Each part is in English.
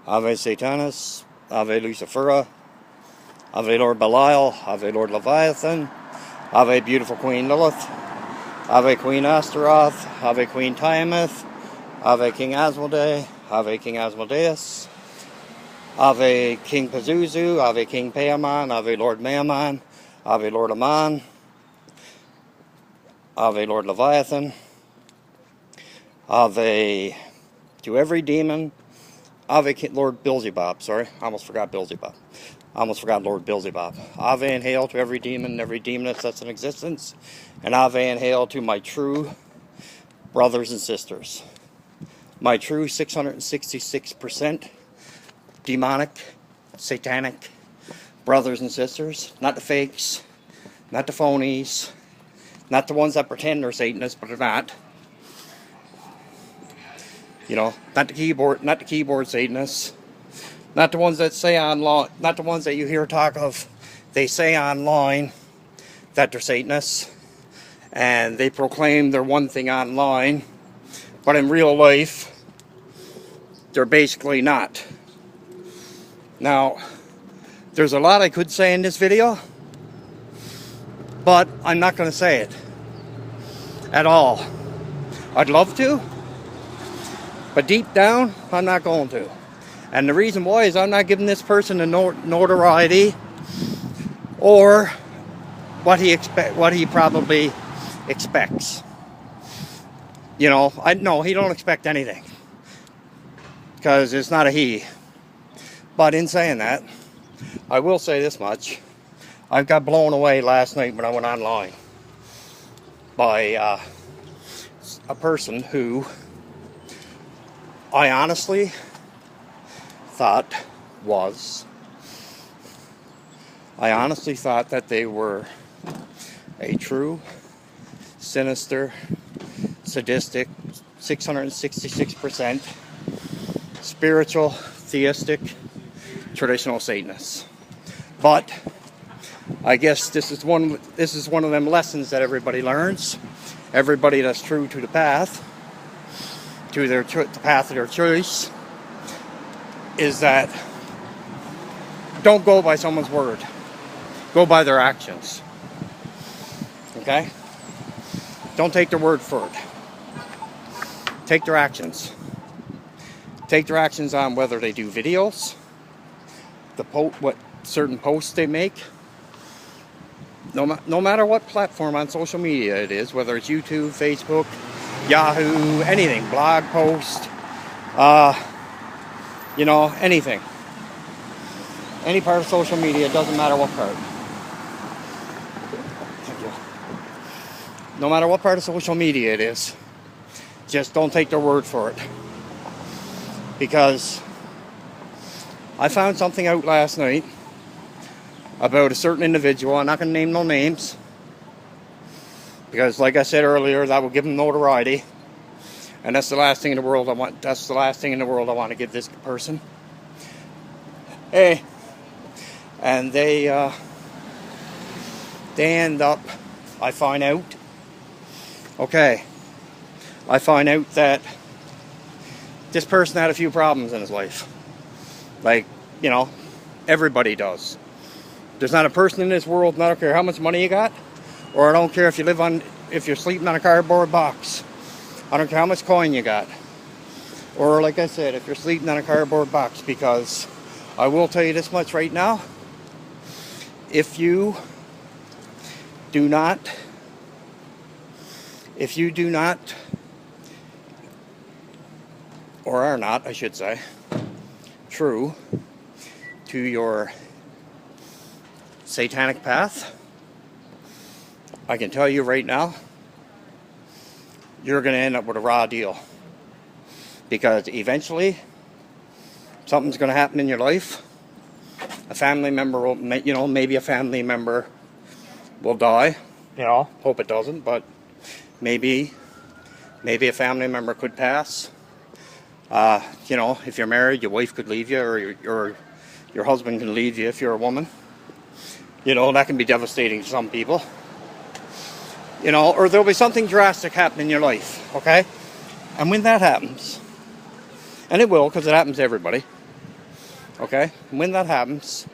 Ave Satanis, Ave Lucifera, Ave Lord Belial, Ave Lord Leviathan, Ave Beautiful Queen Lilith, Ave Queen Astaroth, Ave Queen Tiamat, Ave King Asmodee, Ave King Asmodeus, Ave King Pazuzu, Ave King Paimon, Ave Lord Mammon, Ave Lord Amon, Ave Lord Leviathan, Ave to every demon, Ave Lord Beelzebub, sorry, I almost forgot Beelzebub. I almost forgot Lord Beelzebub. Ave and hail to every demon and every demoness that's in existence, and Ave and hail to my true brothers and sisters. My true 666% demonic, satanic brothers and sisters. Not the fakes, not the phonies, not the ones that pretend they're Satanists but they're not. You know, not the keyboard Satanists. Not the ones that say online, not the ones that you hear talk of. They say online that they're Satanists and they proclaim they're one thing online, but in real life they're basically not. Now, there's a lot I could say in this video, but I'm not going to say it at all. I'd love to, but deep down I'm not going to. And the reason why is I'm not giving this person a notoriety or what he probably expects. You know, no, he don't expect anything, because it's not a he. But in saying that, I will say this much: I got blown away last night when I went online by a person who I honestly thought that they were a true, sinister, sadistic, 666% spiritual, theistic, traditional Satanists. But I guess this is one of them lessons that everybody learns. Everybody that's true to the path, the path of their choice, is that don't go by someone's word. Go by their actions. Okay? Don't take their word for it. Take their actions. Take their actions on whether they do videos, what certain posts they make. No matter what platform on social media it is, whether it's YouTube, Facebook, Yahoo, anything, blog post, you know, anything. Any part of social media, it doesn't matter what part. Thank you. No matter what part of social media it is, just don't take their word for it. Because I found something out last night about a certain individual. I'm not going to name no names, because like I said earlier, that will give them notoriety. And that's the last thing in the world I want. That's the last thing in the world I want to give this person. Hey, and they end up. I find out that this person had a few problems in his life. Like, you know, everybody does. There's not a person in this world, I don't care how much money you got, or I don't care if you're sleeping on a cardboard box. I don't care how much coin you got. Or like I said, if you're sleeping on a cardboard box, because I will tell you this much right now. If you do not or are not, I should say, true to your satanic path, I can tell you right now, you're going to end up with a raw deal. Because eventually, something's going to happen in your life. A family member will, you know, maybe a family member will die. You know, hope it doesn't, but maybe a family member could pass. You know, if you're married, your wife could leave you, or your husband can leave you if you're a woman. You know, that can be devastating to some people. You know, or there'll be something drastic happen in your life, okay? And when that happens, and it will, because it happens to everybody, Okay? When that happens,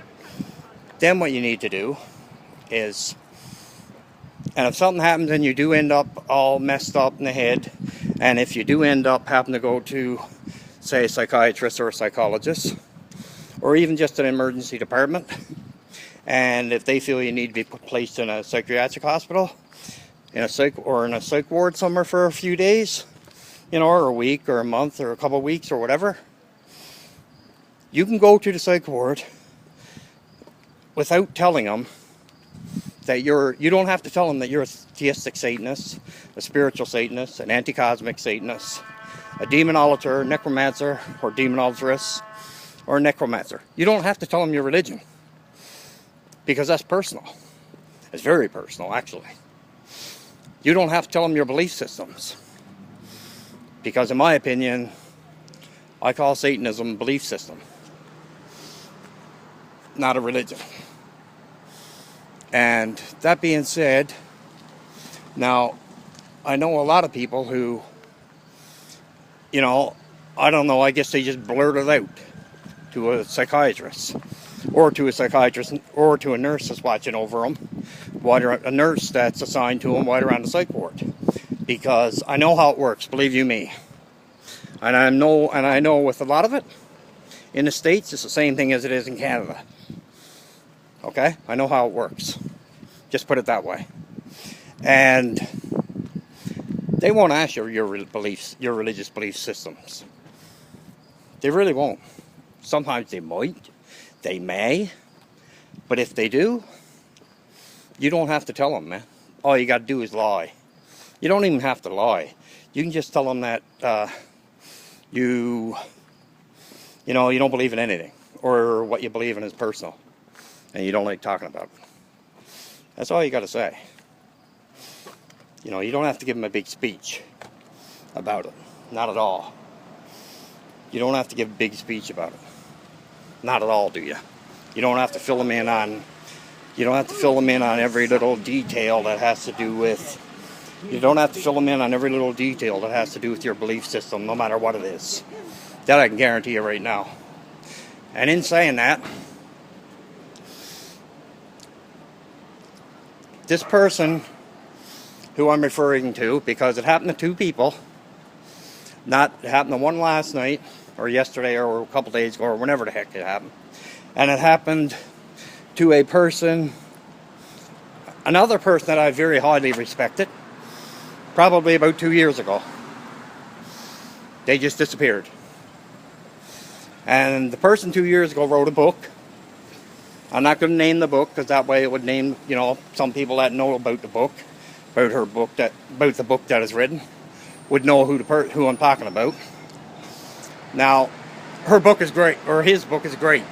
then what you need to do is, and if something happens and you do end up all messed up in the head, and if you do end up having to go to, say, a psychiatrist or a psychologist, or even just an emergency department, and if they feel you need to be placed in a psychiatric hospital, in a psych ward somewhere for a few days, you know, or a week or a month or a couple of weeks or whatever, you can go to the psych ward without telling them that you don't have to tell them that you're a theistic Satanist, a spiritual Satanist, an anti-cosmic Satanist, a demonologer, necromancer, or demonologist, or a necromancer. You don't have to tell them your religion, because that's personal. It's very personal, actually. You don't have to tell them your belief systems, because in my opinion, I call Satanism a belief system, not a religion. And that being said, now, I know a lot of people who, you know, I don't know, I guess they just blurt it out to a psychiatrist, or to a nurse that's watching over them, a nurse that's assigned to them while they're on the psych ward. Because I know how it works, believe you me. And I know with a lot of it, in the States, it's the same thing as it is in Canada. Okay? I know how it works. Just put it that way. And they won't ask you your beliefs, your religious belief systems. They really won't. Sometimes they might. They may. But if they do, you don't have to tell them, man. All you got to do is lie. You don't even have to lie. You can just tell them that you don't believe in anything, or what you believe in is personal, and you don't like talking about it. That's all you got to say. You know, you don't have to give them a big speech about it. Not at all. You don't have to give a big speech about it. Not at all, do you? You don't have to fill them in on. You don't have to fill them in on every little detail that has to do with. You don't have to fill them in on every little detail that has to do with your belief system, no matter what it is. That I can guarantee you right now. And in saying that, this person who I'm referring to, because it happened to two people, it happened to one last night, or yesterday, or a couple days ago, or whenever the heck it happened. And it happened to another person that I very highly respected, probably about 2 years ago. They just disappeared. And the person 2 years ago wrote a book. I'm not going to name the book, because that way it would name, some people that know about the book, about the book that is written, would know who I'm talking about. Now, her book is great, or his book is great.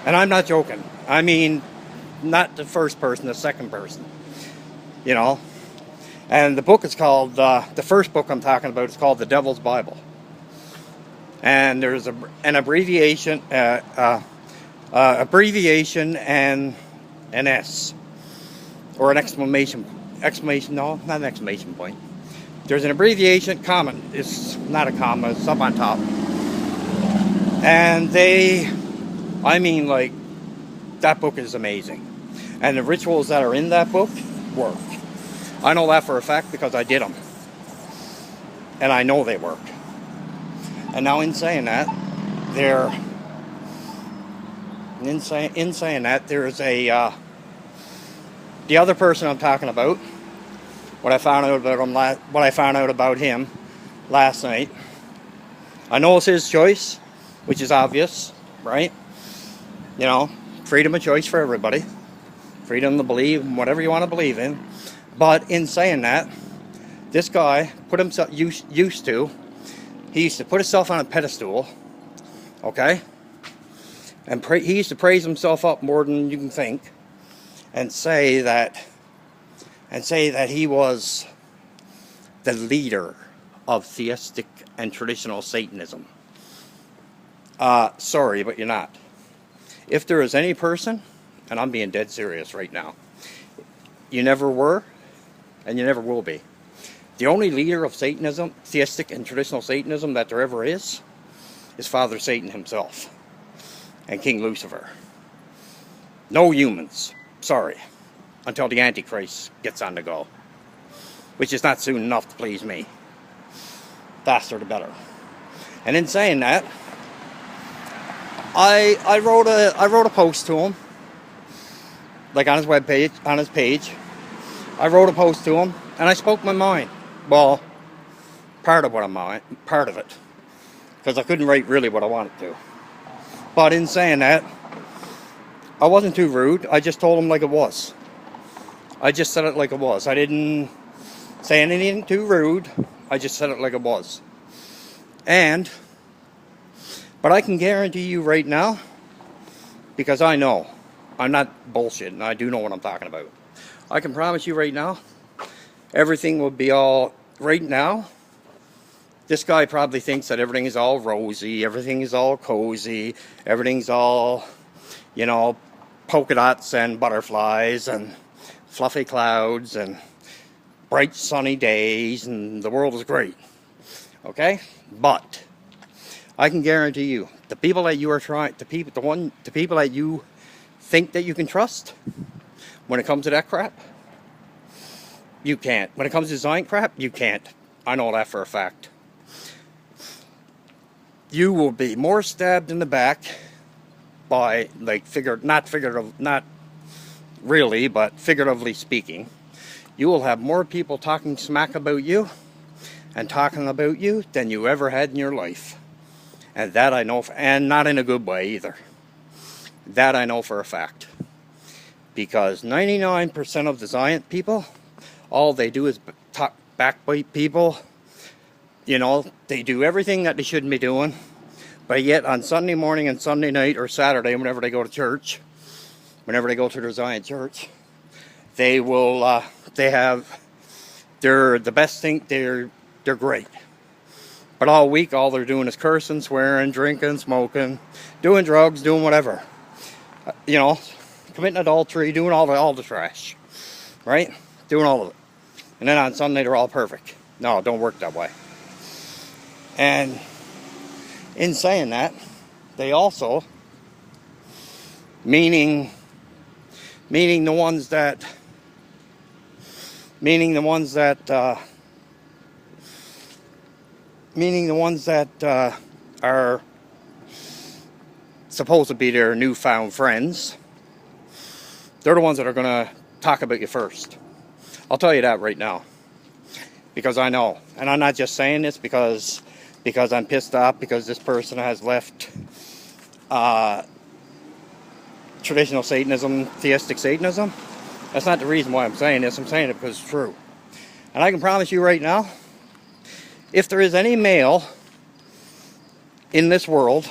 And I'm not joking. I mean, not the first person, the second person. And the book is called, the first book I'm talking about is called The Devil's Bible. And there's an abbreviation, and an S, or an exclamation, no, not an exclamation point. There's an abbreviation, comma, it's not a comma, it's up on top. And that book is amazing. And the rituals that are in that book work. I know that for a fact because I did them. And I know they work. And now in saying that, there's the other person I'm talking about, what I found out about him last night. I know it's his choice, which is obvious, right? Freedom of choice for everybody. Freedom to believe in whatever you want to believe in. But in saying that, this guy he used to put himself on a pedestal, okay? And he used to praise himself up more than you can think, and say that he was the leader of theistic and traditional Satanism. Sorry, but you're not. If there is any person, and I'm being dead serious right now, you never were, and you never will be. The only leader of Satanism, theistic and traditional Satanism, that there ever is Father Satan himself. and King Lucifer. No humans. Sorry. Until the Antichrist gets on the go. Which is not soon enough to please me. Faster the better. And in saying that, I wrote a post to him, like on his webpage, on his page. I wrote a post to him, and I spoke my mind. Well, part of it, because I couldn't write really what I wanted to. But in saying that, I wasn't too rude. I just told him like it was. I just said it like it was. I didn't say anything too rude. I just said it like it was. But I can guarantee you right now, because I know, I'm not bullshitting, I do know what I'm talking about. I can promise you right now, everything will be all, right now, this guy probably thinks that everything is all rosy, everything is all cozy, everything's all, you know, polka dots and butterflies and fluffy clouds and bright sunny days and the world is great. Okay? But I can guarantee you, the people that you are trying, the people that you think that you can trust, when it comes to that crap, you can't. When it comes to design crap, you can't. I know that for a fact. You will be more stabbed in the back by, like, not really, but figuratively speaking. You will have more people talking smack about you and talking about you than you ever had in your life. And that I know, and not in a good way either. That I know for a fact. Because 99% of the Zion people, all they do is backbite people. You know, they do everything that they shouldn't be doing. But yet on Sunday morning and Sunday night or Saturday, whenever they go to church, whenever they go to their Zion church, they will, they're the best thing, they're great. But all week, all they're doing is cursing, swearing, drinking, smoking, doing drugs, doing whatever. You know, committing adultery, doing all the trash. Right? Doing all of it. And then on Sunday, they're all perfect. No, it don't work that way. And in saying that, they also, meaning the ones that are supposed to be their newfound friends, they're the ones that are going to talk about you first. I'll tell you that right now. Because I know. And I'm not just saying this because I'm pissed off because this person has left traditional Satanism, Theistic Satanism. That's not the reason why I'm saying this. I'm saying it because it's true. And I can promise you right now, if there is any male in this world,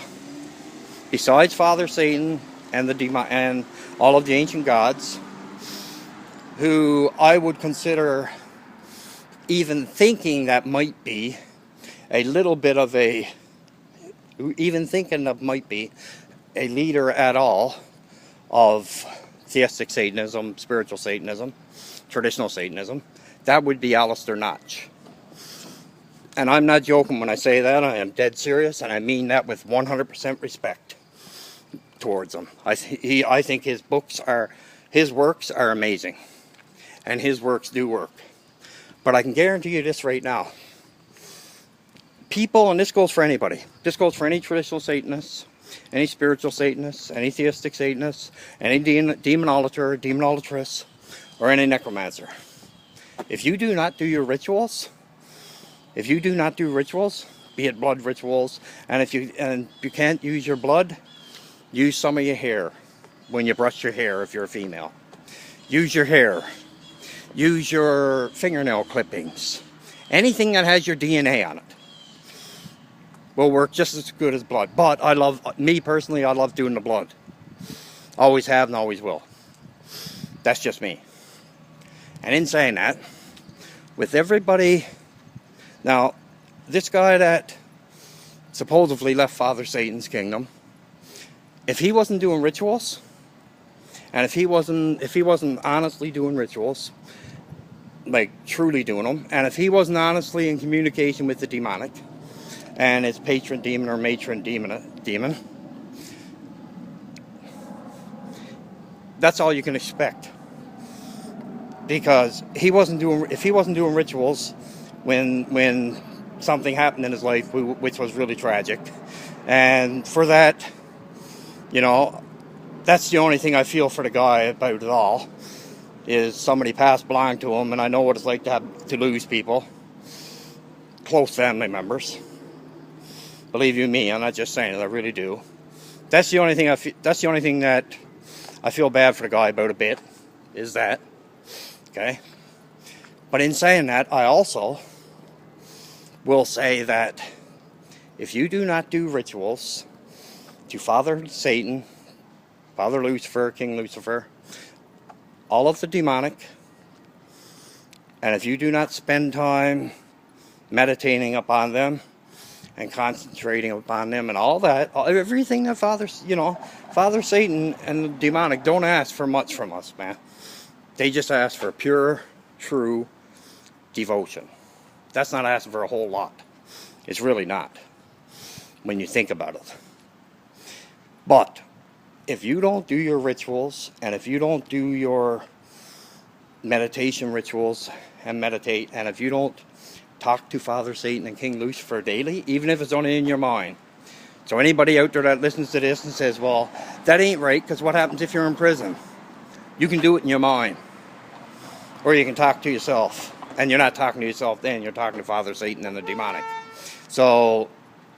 besides Father Satan and and all of the ancient gods, who I would consider even thinking that might be a little bit of a, even thinking that might be a leader at all of Theistic Satanism, spiritual Satanism, traditional Satanism, that would be Alistair Notch. And I'm not joking when I say that. I am dead serious, and I mean that with 100% respect towards him. I think his works are amazing, and his works do work. But I can guarantee you this right now. People, and this goes for anybody. This goes for any traditional Satanists, any spiritual Satanists, any theistic Satanists, any demonologer, demonolatress, or any necromancer. If you do not do your rituals, be it blood rituals, and if you can't use your blood, use some of your hair when you brush your hair if you're a female. Use your hair. Use your fingernail clippings. Anything that has your DNA on it will work just as good as blood. But me personally, I love doing the blood. Always have and always will. That's just me. And in saying that, with everybody, now, this guy that supposedly left Father Satan's kingdom, if he wasn't doing rituals, and if he wasn't honestly doing rituals, like truly doing them, and if he wasn't honestly in communication with the demonic and his patron demon or matron demon, that's all you can expect. Because if he wasn't doing rituals when something happened in his life, which was really tragic, and for that, you know, that's the only thing I feel for the guy about it all, is somebody passed belong to him, and I know what it's like to lose people, close family members. Believe you me, I'm not just saying it, I really do. That's the only thing that I feel bad for the guy about a bit, is that. Okay? But in saying that, I also will say that if you do not do rituals to Father Satan, Father Lucifer, King Lucifer, all of the demonic, and if you do not spend time meditating upon them and concentrating upon them and all that, everything that Father Satan and the demonic don't ask for much from us, man. They just ask for pure, true devotion. That's not asking for a whole lot. It's really not, when you think about it. But if you don't do your rituals, and if you don't do your meditation rituals and meditate, and if you don't talk to Father Satan and King Lucifer daily, even if it's only in your mind. So anybody out there that listens to this and says, well, that ain't right, because what happens if you're in prison? You can do it in your mind. Or you can talk to yourself. And you're not talking to yourself then, you're talking to Father Satan and the demonic. So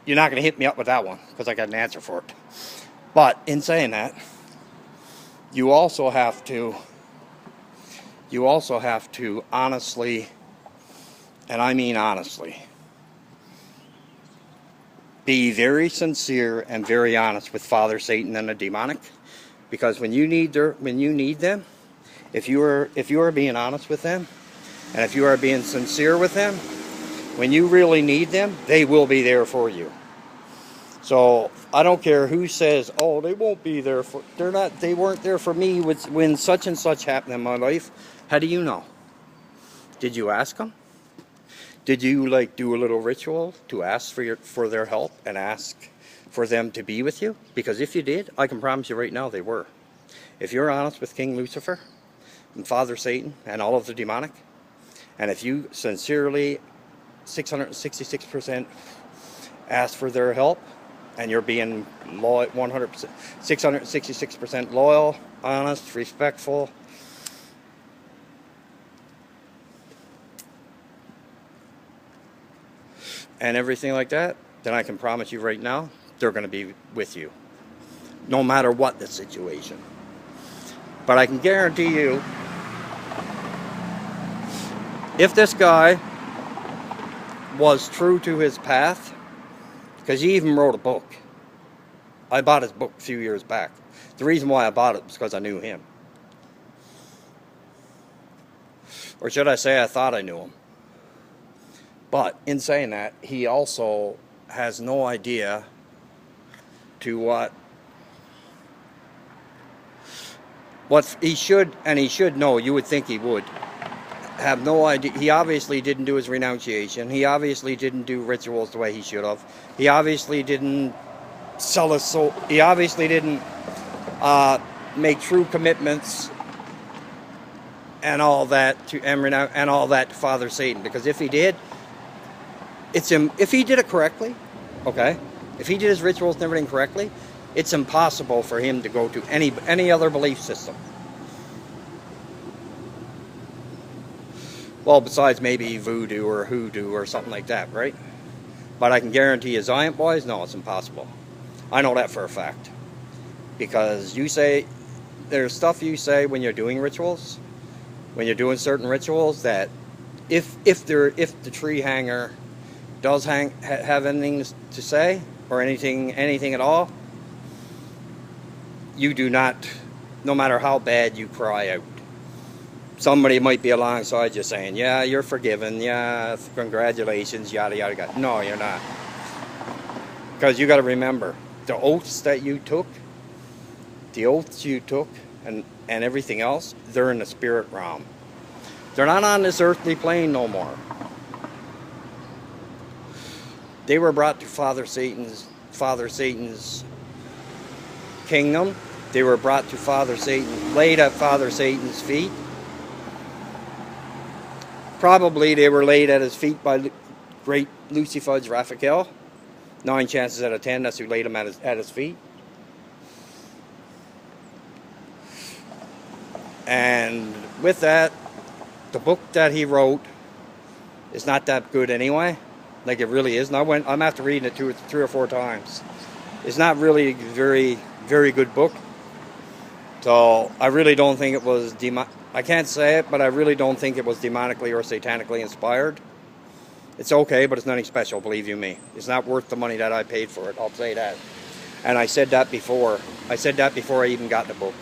you're not going to hit me up with that one, because I got an answer for it. But in saying that, you also have to honestly, and I mean honestly, be very sincere and very honest with Father Satan and the demonic, because when you need them, if you are being honest with them, and if you are being sincere with them, when you really need them, they will be there for you. So I don't care who says, "Oh, they won't be there for." They weren't there for me when such and such happened in my life. How do you know? Did you ask them? Did you do a little ritual to ask for their help and ask for them to be with you? Because if you did, I can promise you right now they were. If you're honest with King Lucifer and Father Satan and all of the demonic, and if you sincerely 666% ask for their help, and you're being loyal, 100%, 666% loyal, honest, respectful, and everything like that, then I can promise you right now, they're going to be with you, no matter what the situation. But I can guarantee you, if this guy was true to his path, because he even wrote a book. I bought his book a few years back. The reason why I bought it was because I knew him. Or should I say I thought I knew him. But in saying that, he also has no idea to what he should, and he should know, you would think he would, have no idea. He obviously didn't do his renunciation. He obviously didn't do rituals the way he should have. He obviously didn't sell his soul. He obviously didn't make true commitments and all that to Father Satan. Because if he did, if he did it correctly, okay, if he did his rituals and everything correctly, it's impossible for him to go to any other belief system. Well, besides maybe voodoo or hoodoo or something like that, right? But I can guarantee you, Zion boys, no, it's impossible. I know that for a fact. Because there's stuff you say when you're doing rituals, when you're doing certain rituals, that if the tree hanger does have anything to say, or anything at all, you do not, no matter how bad you cry out. Somebody might be alongside you saying, yeah, you're forgiven, yeah, congratulations, yada, yada, yada. No, you're not. Because you got to remember, the oaths that you took, and everything else, they're in the spirit realm. They're not on this earthly plane no more. They were brought to Father Satan's kingdom, They were brought to Father Satan, laid at Father Satan's feet. Probably they were laid at his feet by great Lucifer Raphael. 9 chances out of 10, that's who laid him at his feet. And with that, the book that he wrote is not that good anyway. Like, it really isn't. I'm after reading it 3 or 4 times. It's not really a very, very good book. So I really don't think it was I can't say it, but I really don't think it was demonically or satanically inspired. It's okay, but it's nothing special, believe you me. It's not worth the money that I paid for it, I'll say that. And I said that before. I said that before I even got the book.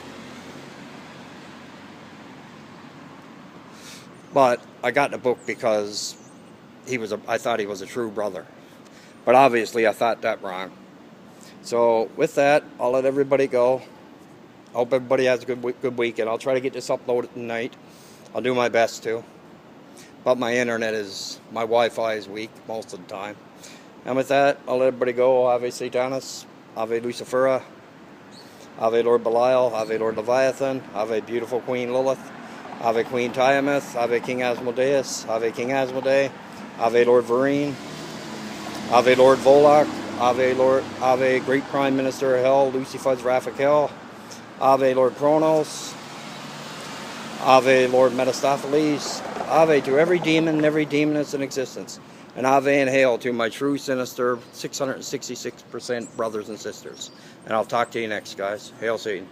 But I got the book because I thought he was a true brother. But obviously I thought that wrong. So with that, I'll let everybody go. I hope everybody has a good weekend. I'll try to get this uploaded tonight. I'll do my best to. But my Wi-Fi is weak most of the time. And with that, I'll let everybody go. Ave Satanas, Ave Lucifera, Ave Lord Belial, Ave Lord Leviathan, Ave Beautiful Queen Lilith, Ave Queen Tiamat, Ave King Asmodeus, Ave King Asmodee, Ave Lord Vereen, Ave Lord Volok, Ave Great Prime Minister of Hell, Lucifer Raphael, Ave Lord Kronos, Ave Lord Metastopheles, Ave to every demon and every demoness in existence, and Ave and hail to my true sinister 666% brothers and sisters. And I'll talk to you next, guys. Hail Satan.